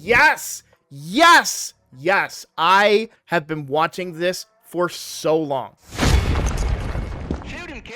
Yes, yes, yes. I have been watching this for so long.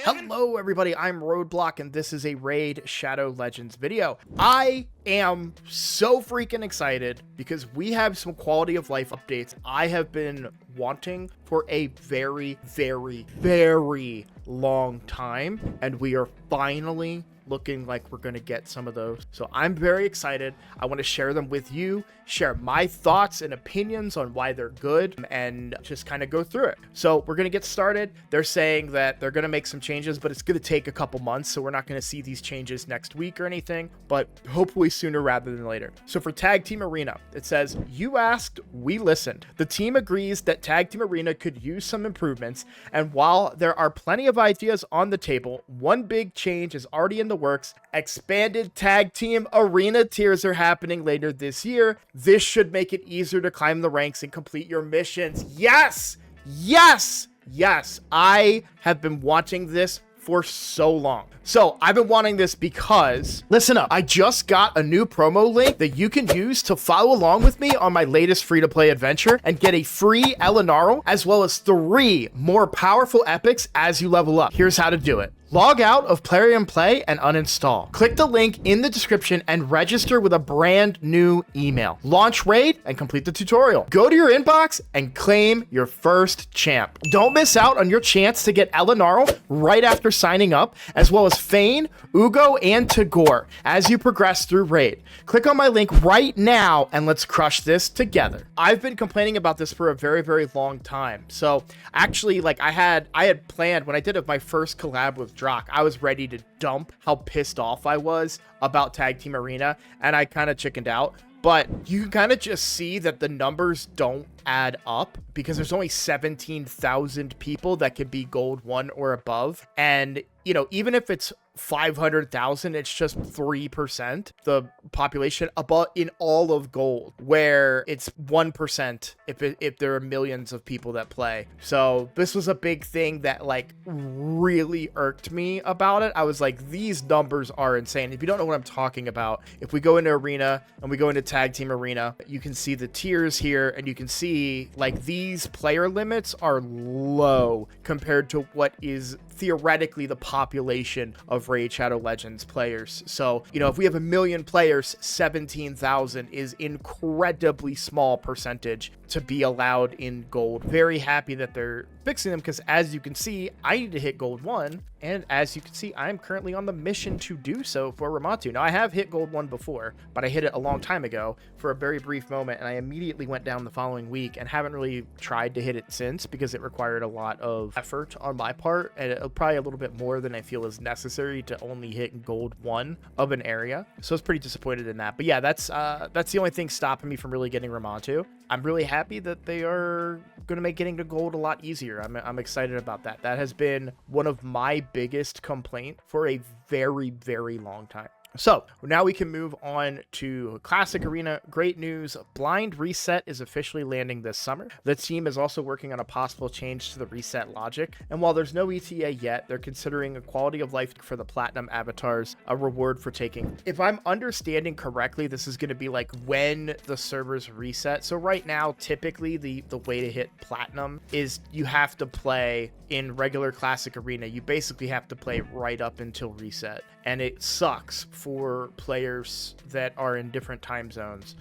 Hello everybody, I'm Roadblock and this is a Raid Shadow Legends video. I am so freaking excited because we have some quality of life updates I have been wanting for a very, very, very long time, and we are finally looking like we're going to get some of those. So I'm very excited. I want to share them with you, share my thoughts and opinions on why they're good, and just kind of go through it. So we're going to get started. They're saying that they're going to make some changes, but it's going to take a couple months. So we're not going to see these changes next week or anything, but hopefully sooner rather than later. So for Tag Team Arena, it says, you asked, we listened. The team agrees that Tag Team Arena could use some improvements. And while there are plenty of ideas on the table, one big change is already in the works. Expanded Tag Team Arena tiers are happening later this year. This should make it easier to climb the ranks and complete your missions. Yes, yes, yes. I have been watching this for so long. So I've been wanting this because, listen up, I just got a new promo link that you can use to follow along with me on my latest free-to-play adventure and get a free Elenaril as well as 3 more powerful epics as you level up. Here's how to do it. Log out of Plarium and Play and uninstall. Click the link in the description and register with a brand new email. Launch Raid and complete the tutorial. Go to your inbox and claim your first champ. Don't miss out on your chance to get Elenaril right after signing up, as well as Fayne, Uugo, and Tagoar as you progress through Raid. Click on my link right now and let's crush this together. I've been complaining about this for a very, very long time. So actually, like I had planned when I did my first collab with Drock, I was ready to dump how pissed off I was about Tag Team Arena, and I kind of chickened out. But you can kind of just see that the numbers don't add up because there's only 17,000 people that can be gold 1 or above. And, you know, even if it's 500,000, it's just 3% the population above in all of gold, where it's 1% if there are millions of people that play. So this was a big thing that like really irked me about it. I was like, these numbers are insane. If you don't know what I'm talking about, if we go into Arena and we go into Tag Team Arena, you can see the tiers here and you can see like these player limits are low compared to what is theoretically the population of Raid Shadow Legends players. So, you know, if we have 1 million players, 17,000 is incredibly small percentage to be allowed in gold. Very happy that they're fixing them because as you can see, I need to hit gold 1. And as you can see, I'm currently on the mission to do so for Ramatu. Now, I have hit gold 1 before, but I hit it a long time ago for a very brief moment, and I immediately went down the following week and haven't really tried to hit it since because it required a lot of effort on my part, and probably a little bit more than I feel is necessary to only hit gold 1 of an area. So I was pretty disappointed in that. But yeah, that's the only thing stopping me from really getting Ramatu. I'm really happy that they are going to make getting to gold a lot easier. I'm excited about that. That has been one of my biggest complaint for a very, very long time. So now we can move on to Classic Arena. Great news. Blind Reset is officially landing this summer. The team is also working on a possible change to the reset logic. And while there's no ETA yet, they're considering a quality of life for the platinum avatars, a reward for taking. If I'm understanding correctly, this is going to be like when the servers reset. So right now, typically the way to hit platinum is you have to play in regular Classic Arena. You basically have to play right up until reset. And it sucks for players that are in different time zones.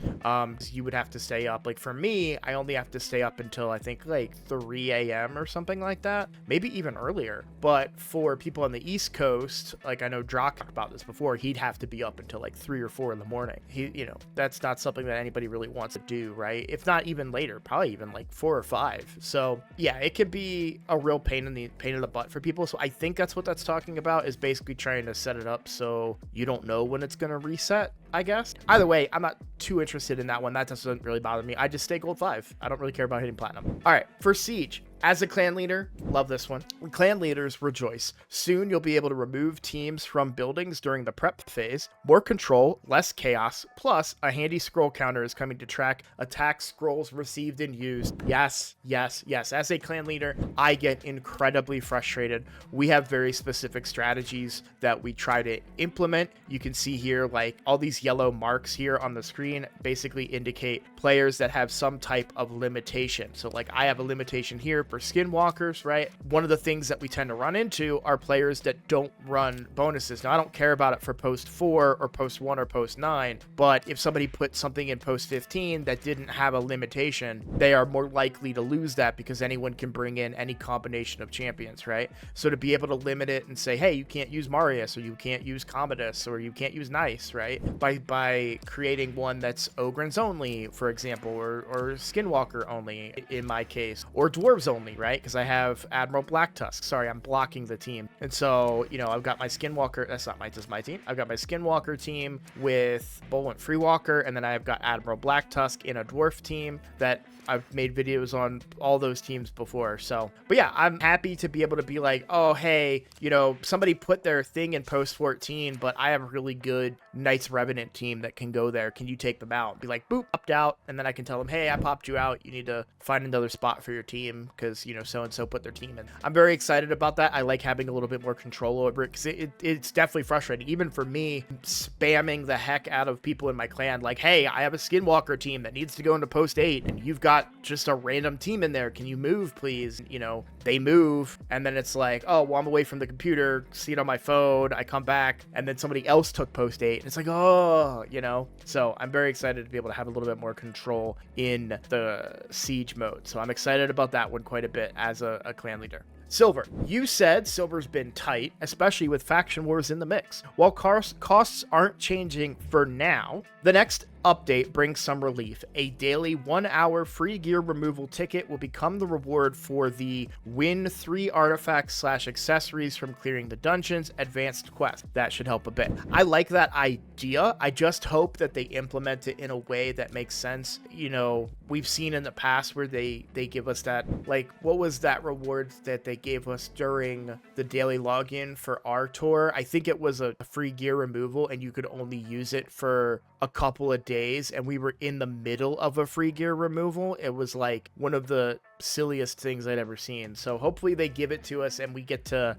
You would have to stay up. Like for me, I only have to stay up until I think like 3 a.m. or something like that, maybe even earlier. But for people on the East Coast, like I know Drock talked about this before, he'd have to be up until like 3 or 4 in the morning. You know, that's not something that anybody really wants to do, right? If not even later, probably even like 4 or 5. So yeah, it can be a real pain in the butt for people. So I think that's what that's talking about, is basically trying to set it up so you don't know when it's going to reset, I guess. Either way, I'm not too interested in that one. That doesn't really bother me. I just stay gold 5. I don't really care about hitting platinum. All right, for Siege, As a clan leader, love this one. Clan leaders rejoice. Soon you'll be able to remove teams from buildings during the prep phase. More control, less chaos, plus a handy scroll counter is coming to track attack scrolls received and used. Yes, yes, yes. As a clan leader, I get incredibly frustrated. We have very specific strategies that we try to implement. You can see here, like, all these yellow marks here on the screen basically indicate players that have some type of limitation. So, like, I have a limitation here for skinwalkers, right? One of the things that we tend to run into are players that don't run bonuses. Now, I don't care about it for post 4 or post 1 or post 9, but if somebody put something in post 15 that didn't have a limitation, they are more likely to lose that because anyone can bring in any combination of champions, right? So to be able to limit it and say, hey, you can't use Marius, or you can't use Commodus, or you can't use Nice, right? By creating one that's Ogrins only, for example, or Skinwalker only in my case, or Dwarves only, right? Because I have Admiral Blacktusk. Sorry, I'm blocking the team. And so, you know, I've got my Skinwalker. That's not my team. I've got my Skinwalker team with Bolent Freewalker, and then I've got Admiral Blacktusk in a Dwarf team that I've made videos on all those teams before. So, but yeah, I'm happy to be able to be like, oh, hey, you know, somebody put their thing in post 14, but I have a really good Knights Revenant team that can go there. Can you take them out? Be like, boop, popped out. And then I can tell them, hey, I popped you out. You need to find another spot for your team because, you know, so-and-so put their team in. I'm very excited about that. I like having a little bit more control over it because it's definitely frustrating. Even for me, spamming the heck out of people in my clan, like, hey, I have a Skinwalker team that needs to go into post 8 and you've got just a random team in there. Can you move, please? You know, they move, and then it's like, oh, well, I'm away from the computer, see it on my phone, I come back, and then somebody else took post 8, and it's like, oh, you know? So I'm very excited to be able to have a little bit more control in the siege mode. So I'm excited about that one quite a bit as a clan leader. Silver. You said silver's been tight, especially with faction wars in the mix. While costs aren't changing for now, the next update brings some relief. A daily 1-hour free gear removal ticket will become the reward for the win 3 artifacts / accessories from clearing the dungeons advanced quest. That should help a bit. I like that idea. I just hope that they implement it in a way that makes sense. You know, we've seen in the past where they give us that, like, what was that reward that they gave us during the daily login for our tour? I think it was a free gear removal and you could only use it for a couple of days, and we were in the middle of a free gear removal. It was like one of the silliest things I'd ever seen. So hopefully they give it to us and we get to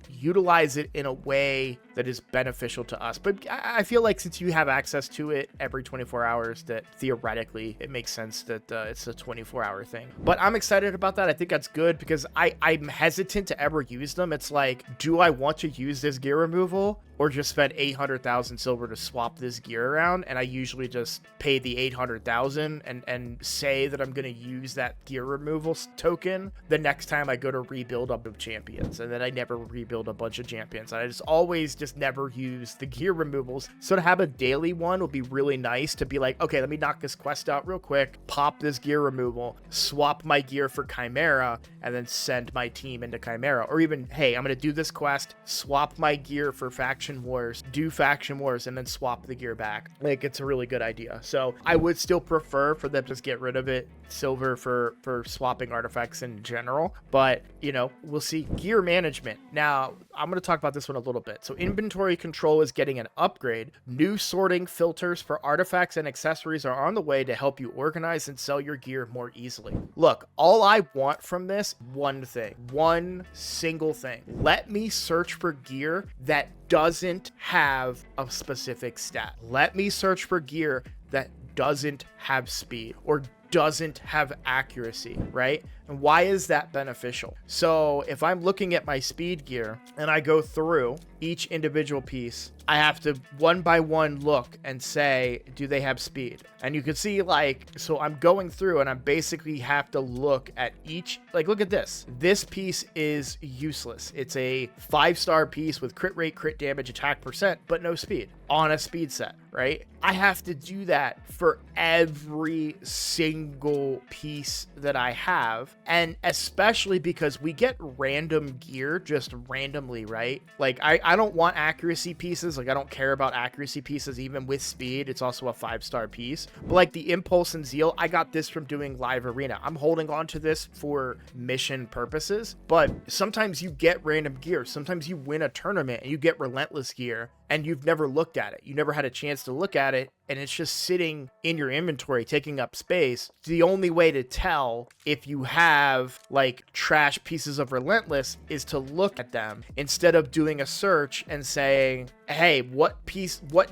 utilize it in a way that is beneficial to us. But I feel like since you have access to it every 24 hours, that theoretically it makes sense that it's a 24-hour thing. But I'm excited about that. I think that's good because I'm hesitant to ever use them. It's like, do I want to use this gear removal or just spend 800,000 silver to swap this gear around? And I usually just pay the 800,000 and say that I'm going to use that gear removal token the next time I go to rebuild a bunch of champions, and then I never rebuild a bunch of champions. I just always just never use the gear removals. So to have a daily one would be really nice to be like, okay, let me knock this quest out real quick, pop this gear removal, swap my gear for Chimera, and then send my team into Chimera. Or even, hey, I'm going to do this quest, swap my gear for faction wars, do faction wars, and then swap the gear back. Like, it's a really good idea. So I would still prefer for them to just get rid of it, silver for swapping artifacts in general, but you know, we'll see. Gear management. Now I'm going to talk about this one a little bit. So inventory control is getting an upgrade. New sorting filters for artifacts and accessories are on the way to help you organize and sell your gear more easily. Look, all I want from this, one thing, one single thing. Let me search for gear that doesn't have a specific stat. Let me search for gear that doesn't have speed or doesn't have accuracy, right? And why is that beneficial? So if I'm looking at my speed gear and I go through each individual piece, I have to one by one look and say, do they have speed? And you can see, like, so I'm going through and I basically have to look at each, like, look at this. This piece is useless. It's a 5-star piece with crit rate, crit damage, attack percent, but no speed on a speed set. right? I have to do that for every single piece that I have. And especially because we get random gear just randomly, right? Like I don't want accuracy pieces. Like I don't care about accuracy pieces, even with speed. It's also a 5-star piece. But like the Impulse and Zeal, I got this from doing live arena. I'm holding on to this for mission purposes, but sometimes you get random gear. Sometimes you win a tournament and you get Relentless gear and you've never looked at it. You never had a chance to look at it, and it's just sitting in your inventory taking up space. The only way to tell if you have like trash pieces of Relentless is to look at them instead of doing a search and saying, hey, what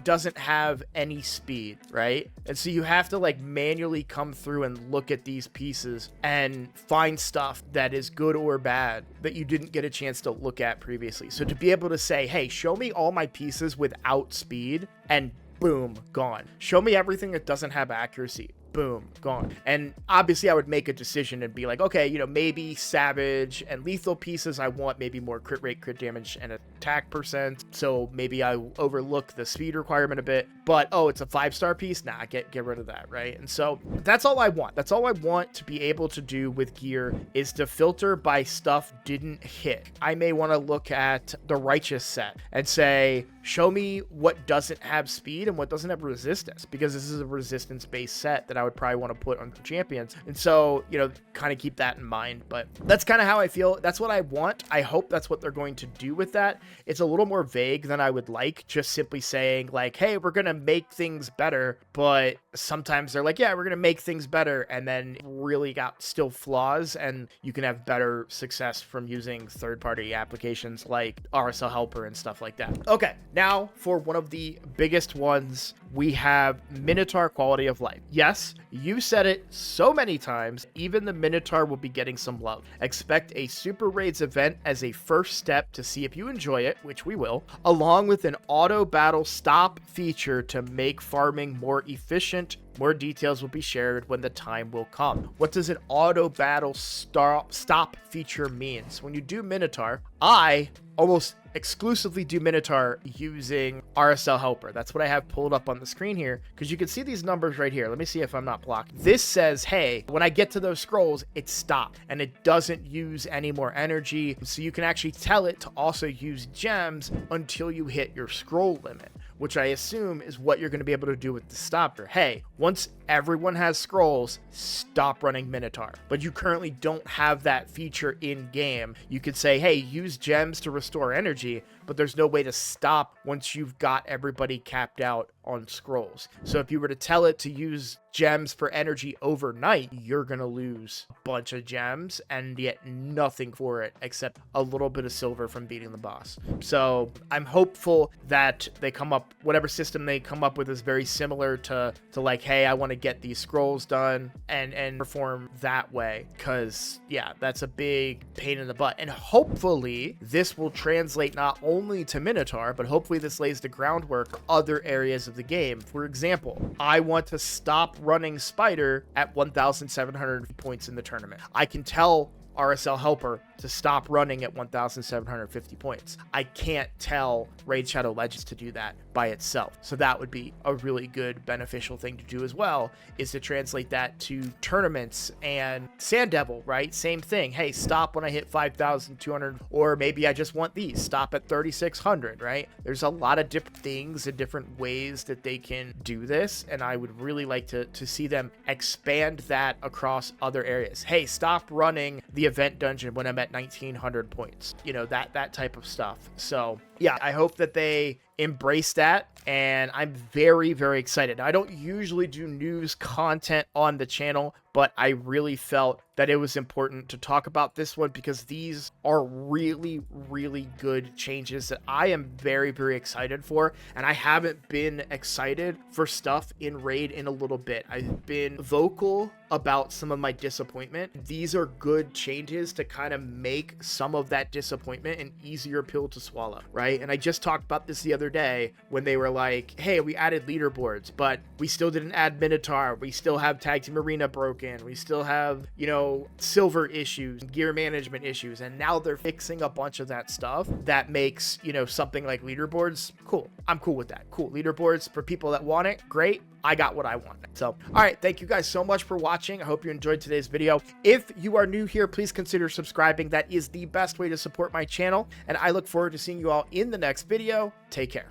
doesn't have any speed, right? And so you have to like manually come through and look at these pieces and find stuff that is good or bad that you didn't get a chance to look at previously. So to be able to say, hey, show me all my pieces without speed, and boom, gone. Show me everything that doesn't have accuracy. Boom, gone. And obviously I would make a decision and be like, okay, you know, maybe savage and lethal pieces, I want maybe more crit rate, crit damage, and attack percent. So maybe I overlook the speed requirement a bit, but oh, it's a 5-star piece. Nah, get rid of that, right? And so that's all I want. That's all I want to be able to do with gear, is to filter by stuff didn't hit. I may want to look at the Righteous set and say, show me what doesn't have speed and what doesn't have resistance, because this is a resistance based set that I would probably want to put on champions. And so, you know, kind of keep that in mind. But that's kind of how I feel. That's what I want. I hope that's what they're going to do with that. It's a little more vague than I would like, just simply saying like, hey, we're going to make things better. But sometimes they're like, yeah, we're going to make things better, and then really got still flaws, and you can have better success from using third-party applications like RSL Helper and stuff like that. Okay, now for one of the biggest ones, we have Minotaur quality of life. Yes, you said it so many times, even the Minotaur will be getting some love. Expect a Super Raids event as a first step to see if you enjoy it, which we will, along with an auto battle stop feature to make farming more efficient. More details will be shared when the time will come. What does an auto battle stop feature mean? So when you do Minotaur, I almost exclusively do Minotaur using RSL Helper. That's what I have pulled up on the screen here, because you can see these numbers right here. Let me see if I'm not blocking. This says, hey, when I get to those scrolls, it stopped and it doesn't use any more energy. So you can actually tell it to also use gems until you hit your scroll limit, which I assume is what you're going to be able to do with the stopper. Hey, once everyone has scrolls, stop running Minotaur. But you currently don't have that feature in game. You could say, hey, use gems to restore energy, but there's no way to stop once you've got everybody capped out on scrolls. So if you were to tell it to use gems for energy overnight, you're gonna lose a bunch of gems and get nothing for it except a little bit of silver from beating the boss. So I'm hopeful that they come up, whatever system they come up with is very similar to like, hey, I want to get these scrolls done and perform that way, because yeah, that's a big pain in the butt. And hopefully this will translate not only to Minotaur, but hopefully this lays the groundwork for other areas of the game. For example, I want to stop running Spider at 1,700 points in the tournament. I can tell RSL Helper to stop running at 1,750 points. I can't tell Raid Shadow Legends to do that by itself. So that would be a really good beneficial thing to do as well, is to translate that to tournaments. And Sand Devil, right? Same thing. Hey, stop when I hit 5,200, or maybe I just want these. Stop at 3,600, right? There's a lot of different things and different ways that they can do this, and I would really like to see them expand that across other areas. Hey, stop running the event dungeon when I'm at 1,900 points. You know, that type of stuff. So yeah, I hope that they embrace that, and I'm very, very excited. Now, I don't usually do news content on the channel, but I really felt that it was important to talk about this one because these are really, really good changes that I am very, very excited for, and I haven't been excited for stuff in Raid in a little bit. I've been vocal about some of my disappointment. These are good changes to kind of make some of that disappointment an easier pill to swallow, right? And I just talked about this the other day when they were like, hey, we added leaderboards, but we still didn't add Minotaur. We still have Tag Team Arena broken. broken. We still have, you know, silver issues, gear management issues, and now they're fixing a bunch of that stuff that makes, you know, something like leaderboards cool. I'm cool with that. Cool. Leaderboards for people that want it. Great. I got what I want. So, all right. Thank you guys so much for watching. I hope you enjoyed today's video. If you are new here, please consider subscribing. That is the best way to support my channel. And I look forward to seeing you all in the next video. Take care.